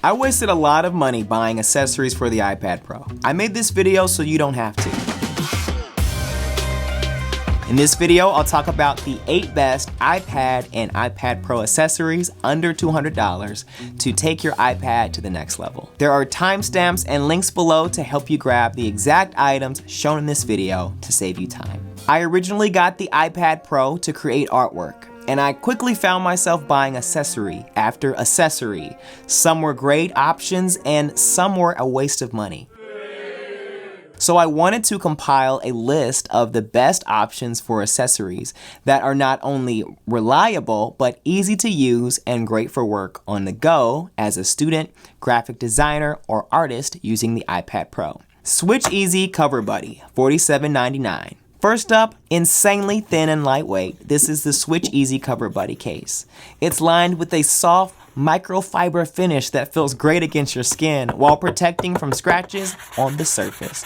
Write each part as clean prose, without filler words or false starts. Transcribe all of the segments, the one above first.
I wasted a lot of money buying accessories for the iPad Pro. I made this video so you don't have to. In this video, I'll talk about the 8 best iPad and iPad Pro accessories under $200 to take your iPad to the next level. There are timestamps and links below to help you grab the exact items shown in this video to save you time. I originally got the iPad Pro to create artwork, and I quickly found myself buying accessory after accessory. Some were great options and some were a waste of money. So I wanted to compile a list of the best options for accessories that are not only reliable, but easy to use and great for work on the go as a student, graphic designer, or artist using the iPad Pro. Switch Easy Cover Buddy, $47.99. First up, insanely thin and lightweight, this is the Switch Easy Cover Buddy case. It's lined with a soft microfiber finish that feels great against your skin while protecting from scratches on the surface.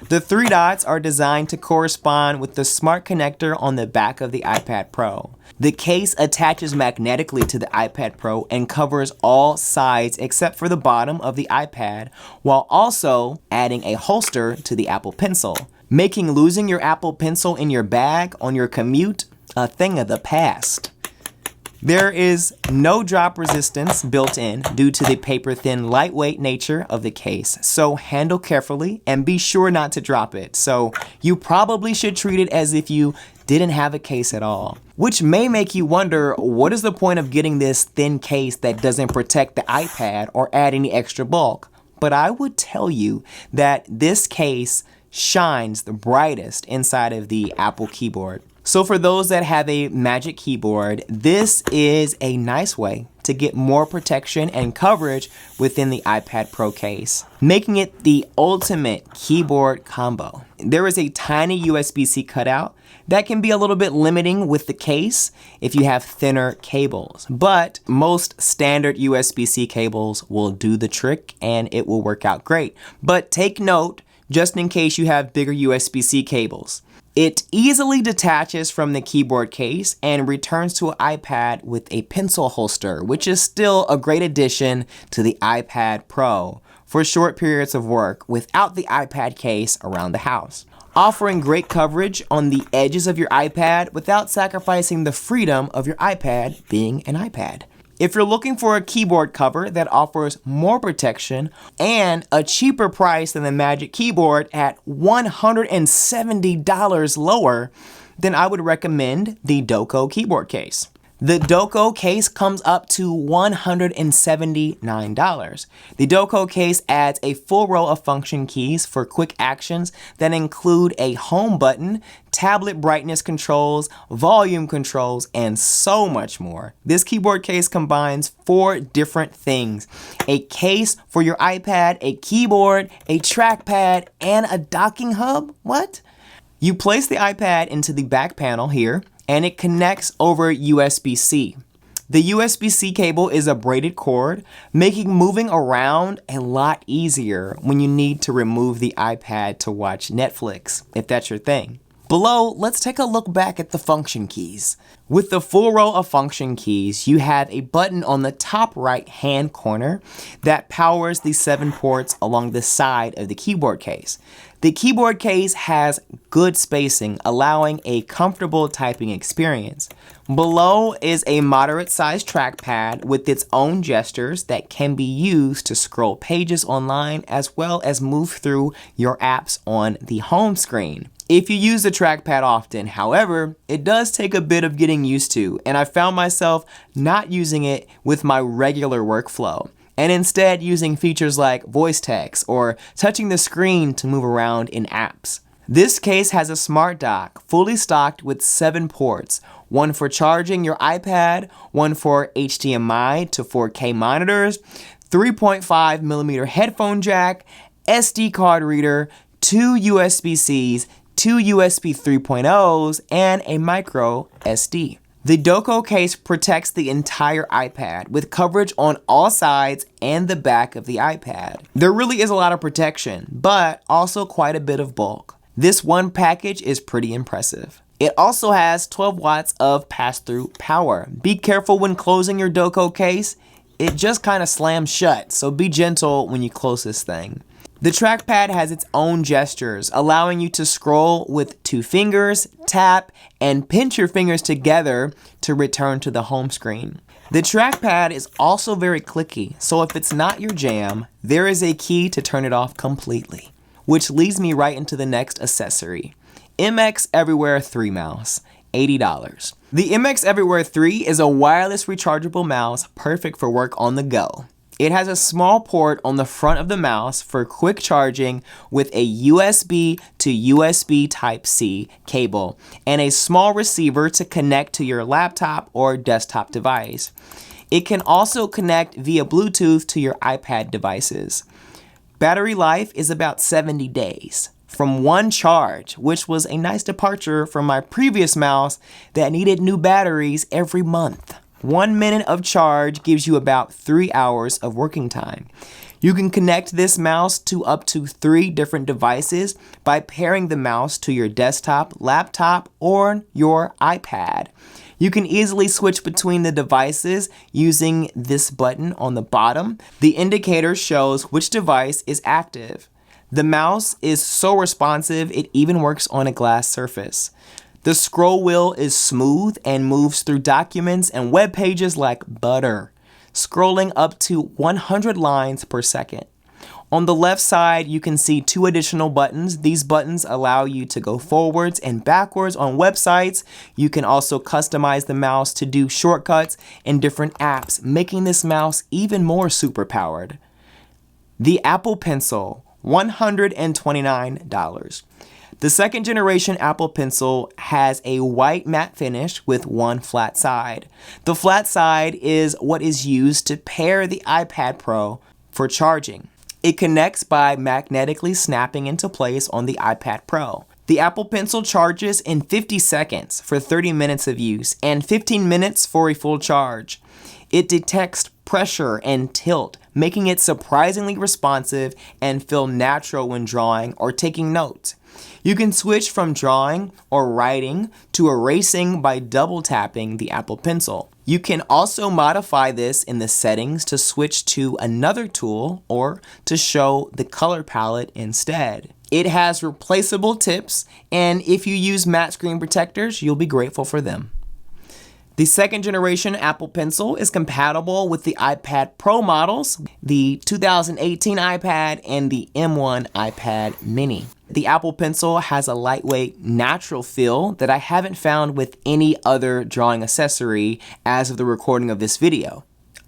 The 3 dots are designed to correspond with the smart connector on the back of the iPad Pro. The case attaches magnetically to the iPad Pro and covers all sides except for the bottom of the iPad, while also adding a holster to the Apple Pencil, making losing your Apple Pencil in your bag on your commute a thing of the past. There is no drop resistance built in due to the paper-thin, lightweight nature of the case, so handle carefully and be sure not to drop it. So you probably should treat it as if you didn't have a case at all. Which may make you wonder, what is the point of getting this thin case that doesn't protect the iPad or add any extra bulk? But I would tell you that this case shines the brightest inside of the Apple keyboard. So for those that have a Magic Keyboard, this is a nice way to get more protection and coverage within the iPad Pro case, making it the ultimate keyboard combo. There is a tiny USB-C cutout that can be a little bit limiting with the case if you have thinner cables, but most standard USB-C cables will do the trick and it will work out great. But take note, just in case you have bigger USB-C cables. It easily detaches from the keyboard case and returns to an iPad with a pencil holster, which is still a great addition to the iPad Pro for short periods of work without the iPad case around the house, offering great coverage on the edges of your iPad without sacrificing the freedom of your iPad being an iPad. If you're looking for a keyboard cover that offers more protection and a cheaper price than the Magic Keyboard at $170 lower, then I would recommend the Doqo Keyboard case. The Doqo case comes up to $179. The Doqo case adds a full row of function keys for quick actions that include a home button, tablet brightness controls, volume controls, and so much more. This keyboard case combines 4 different things: a case for your iPad, a keyboard, a trackpad, and a docking hub. What? You place the iPad into the back panel here, and it connects over USB-C. The USB-C cable is a braided cord, making moving around a lot easier when you need to remove the iPad to watch Netflix, if that's your thing. Below, let's take a look back at the function keys. With the full row of function keys, you have a button on the top right hand corner that powers the 7 ports along the side of the keyboard case. The keyboard case has good spacing, allowing a comfortable typing experience. Below is a moderate-sized trackpad with its own gestures that can be used to scroll pages online as well as move through your apps on the home screen. If you use the trackpad often, however, it does take a bit of getting used to, and I found myself not using it with my regular workflow, and instead using features like voice text or touching the screen to move around in apps. This case has a smart dock, fully stocked with 7 ports, one for charging your iPad, one for HDMI to 4K monitors, 3.5mm headphone jack, SD card reader, 2 USB-Cs, 2 USB 3.0s, and a micro SD. The Doqo case protects the entire iPad with coverage on all sides and the back of the iPad. There really is a lot of protection, but also quite a bit of bulk. This one package is pretty impressive. It also has 12 watts of pass-through power. Be careful when closing your Doqo case. it just kind of slams shut, so be gentle when you close this thing. The trackpad has its own gestures, allowing you to scroll with 2 fingers, tap, and pinch your fingers together to return to the home screen. The trackpad is also very clicky, so if it's not your jam, there is a key to turn it off completely. Which leads me right into the next accessory. MX Everywhere 3 mouse, $80. The MX Everywhere 3 is a wireless rechargeable mouse perfect for work on the go. It has a small port on the front of the mouse for quick charging with a USB to USB Type-C cable and a small receiver to connect to your laptop or desktop device. It can also connect via Bluetooth to your iPad devices. Battery life is about 70 days from one charge, which was a nice departure from my previous mouse that needed new batteries every month. 1 minute of charge gives you about 3 hours of working time. You can connect this mouse to up to 3 different devices by pairing the mouse to your desktop, laptop, or your iPad. You can easily switch between the devices using this button on the bottom. The indicator shows which device is active. The mouse is so responsive, it even works on a glass surface. The scroll wheel is smooth and moves through documents and web pages like butter, scrolling up to 100 lines per second. On the left side, you can see 2 additional buttons. These buttons allow you to go forwards and backwards on websites. You can also customize the mouse to do shortcuts in different apps, making this mouse even more superpowered. The Apple Pencil, $129. The second generation Apple Pencil has a white matte finish with one flat side. The flat side is what is used to pair the iPad Pro for charging. It connects by magnetically snapping into place on the iPad Pro. The Apple Pencil charges in 50 seconds for 30 minutes of use and 15 minutes for a full charge. It detects pressure and tilt, making it surprisingly responsive and feel natural when drawing or taking notes. You can switch from drawing or writing to erasing by double tapping the Apple Pencil. You can also modify this in the settings to switch to another tool or to show the color palette instead. It has replaceable tips, and if you use matte screen protectors, you'll be grateful for them. The second generation Apple Pencil is compatible with the iPad Pro models, the 2018 iPad, and the M1 iPad mini. The Apple Pencil has a lightweight, natural feel that I haven't found with any other drawing accessory as of the recording of this video.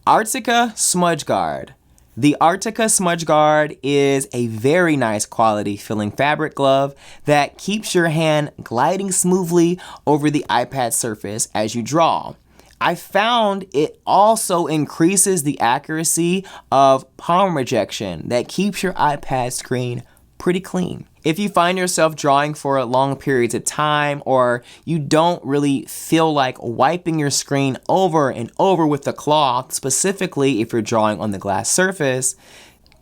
Articka Smudge Guard. The Articka Smudge Guard is a very nice quality filling fabric glove that keeps your hand gliding smoothly over the iPad surface as you draw. I found it also increases the accuracy of palm rejection that keeps your iPad screen pretty clean. If you find yourself drawing for long periods of time, or you don't really feel like wiping your screen over and over with the cloth, specifically if you're drawing on the glass surface,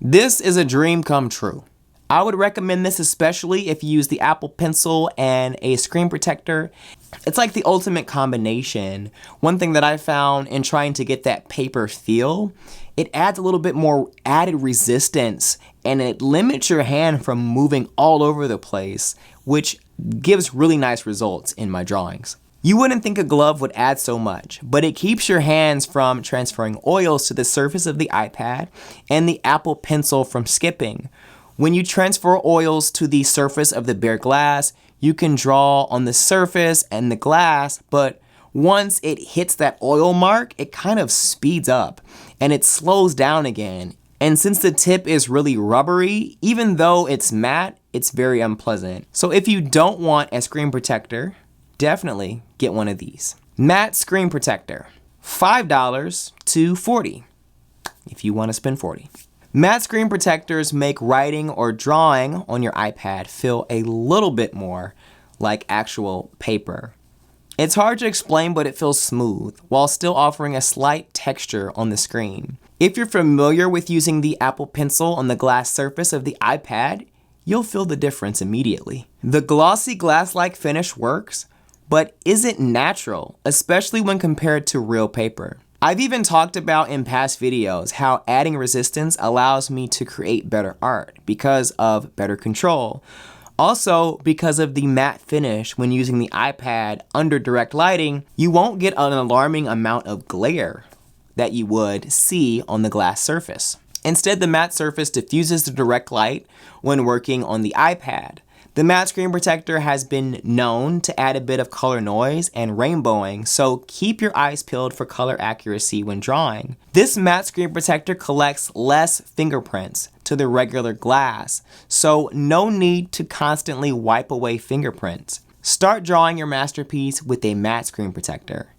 this is a dream come true. I would recommend this especially if you use the Apple Pencil and a screen protector. It's like the ultimate combination. One thing that I found in trying to get that paper feel, it adds a little bit more added resistance and it limits your hand from moving all over the place, which gives really nice results in my drawings. You wouldn't think a glove would add so much, but it keeps your hands from transferring oils to the surface of the iPad and the Apple Pencil from skipping. When you transfer oils to the surface of the bare glass, you can draw on the surface and the glass, but once it hits that oil mark, it kind of speeds up and it slows down again. And since the tip is really rubbery, even though it's matte, it's very unpleasant. So if you don't want a screen protector, definitely get one of these. Matte screen protector, $5 to $40 if you want to spend $40. Matte screen protectors make writing or drawing on your iPad feel a little bit more like actual paper. It's hard to explain, but it feels smooth while still offering a slight texture on the screen. If you're familiar with using the Apple Pencil on the glass surface of the iPad, you'll feel the difference immediately. The glossy glass-like finish works, but isn't natural, especially when compared to real paper. I've even talked about in past videos how adding resistance allows me to create better art because of better control. Also, because of the matte finish when using the iPad under direct lighting, you won't get an alarming amount of glare that you would see on the glass surface. Instead, the matte surface diffuses the direct light when working on the iPad. The matte screen protector has been known to add a bit of color noise and rainbowing, so keep your eyes peeled for color accuracy when drawing. This matte screen protector collects less fingerprints to the regular glass, so no need to constantly wipe away fingerprints. Start drawing your masterpiece with a matte screen protector.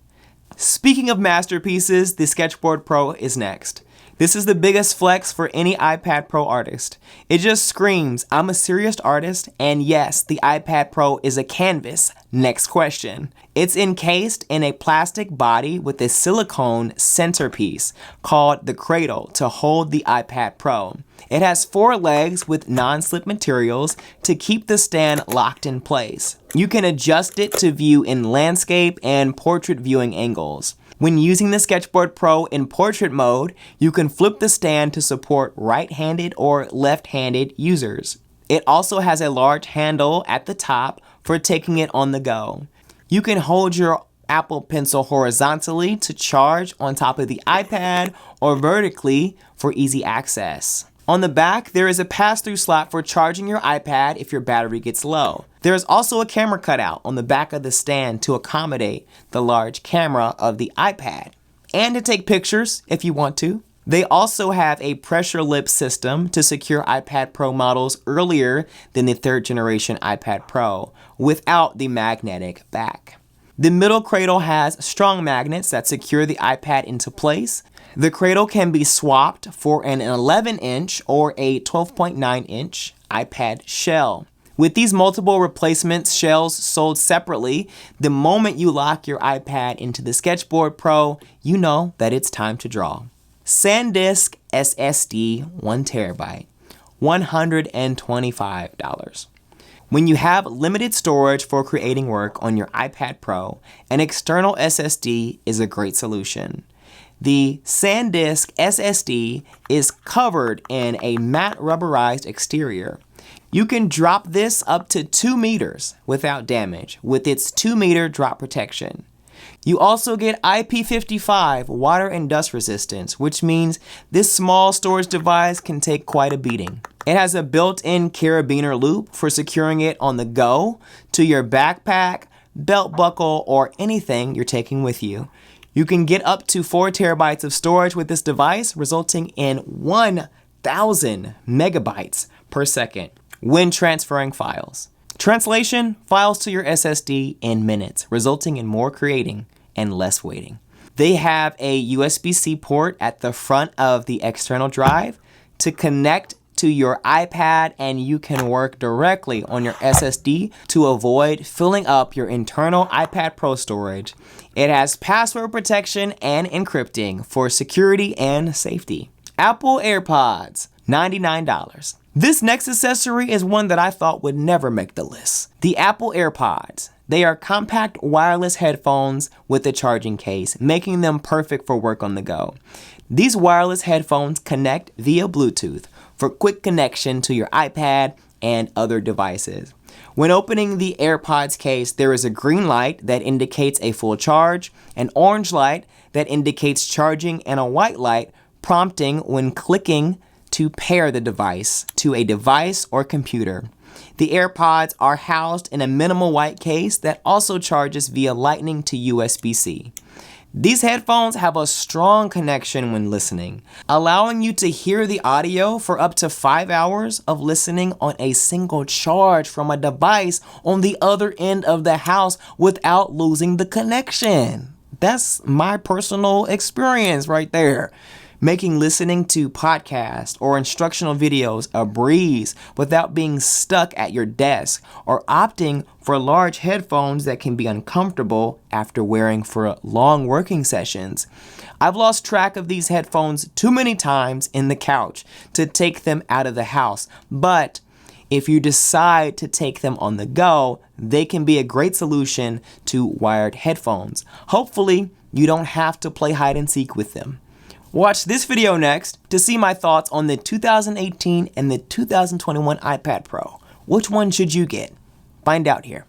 Speaking of masterpieces, the Sketchboard Pro is next. This is the biggest flex for any iPad Pro artist. It just screams, I'm a serious artist, and yes, the iPad Pro is a canvas. Next question. It's encased in a plastic body with a silicone centerpiece called the cradle to hold the iPad Pro. It has 4 legs with non-slip materials to keep the stand locked in place. You can adjust it to view in landscape and portrait viewing angles. When using the Sketchboard Pro in portrait mode, you can flip the stand to support right-handed or left-handed users. It also has a large handle at the top for taking it on the go. You can hold your Apple Pencil horizontally to charge on top of the iPad or vertically for easy access. On the back, there is a pass-through slot for charging your iPad if your battery gets low. There is also a camera cutout on the back of the stand to accommodate the large camera of the iPad, and to take pictures if you want to. They also have a pressure lip system to secure iPad Pro models earlier than the 3rd generation iPad Pro, without the magnetic back. The middle cradle has strong magnets that secure the iPad into place. The cradle can be swapped for an 11-inch or a 12.9-inch iPad shell. With these multiple replacement shells sold separately, the moment you lock your iPad into the Sketchboard Pro, you know that it's time to draw. Sandisk SSD 1TB, $125. When you have limited storage for creating work on your iPad Pro, an external SSD is a great solution. The Sandisk SSD is covered in a matte rubberized exterior. You can drop this up to 2 meters without damage with its 2-meter drop protection. You also get IP55 water and dust resistance, which means this small storage device can take quite a beating. It has a built-in carabiner loop for securing it on the go to your backpack, belt buckle, or anything you're taking with you. You can get up to 4 terabytes of storage with this device, resulting in 1,000 megabytes per second when transferring files. Translation, files to your SSD in minutes, resulting in more creating and less waiting. They have a USB-C port at the front of the external drive to connect to your iPad, and you can work directly on your SSD to avoid filling up your internal iPad Pro storage. It has password protection and encrypting for security and safety. Apple AirPods, $99. This next accessory is one that I thought would never make the list. The Apple AirPods. They are compact wireless headphones with a charging case, making them perfect for work on the go. These wireless headphones connect via Bluetooth for quick connection to your iPad and other devices. When opening the AirPods case, there is a green light that indicates a full charge, an orange light that indicates charging, and a white light prompting when clicking to pair the device to a device or computer. The AirPods are housed in a minimal white case that also charges via Lightning to USB-C. These headphones have a strong connection when listening, allowing you to hear the audio for up to 5 hours of listening on a single charge from a device on the other end of the house without losing the connection. That's my personal experience right there. Making listening to podcasts or instructional videos a breeze without being stuck at your desk, or opting for large headphones that can be uncomfortable after wearing for long working sessions. I've lost track of these headphones too many times in the couch to take them out of the house, but If you decide to take them on the go, they can be a great solution to wired headphones. Hopefully, you don't have to play hide and seek with them. Watch this video next to see my thoughts on the 2018 and the 2021 iPad Pro. Which one should you get? Find out here.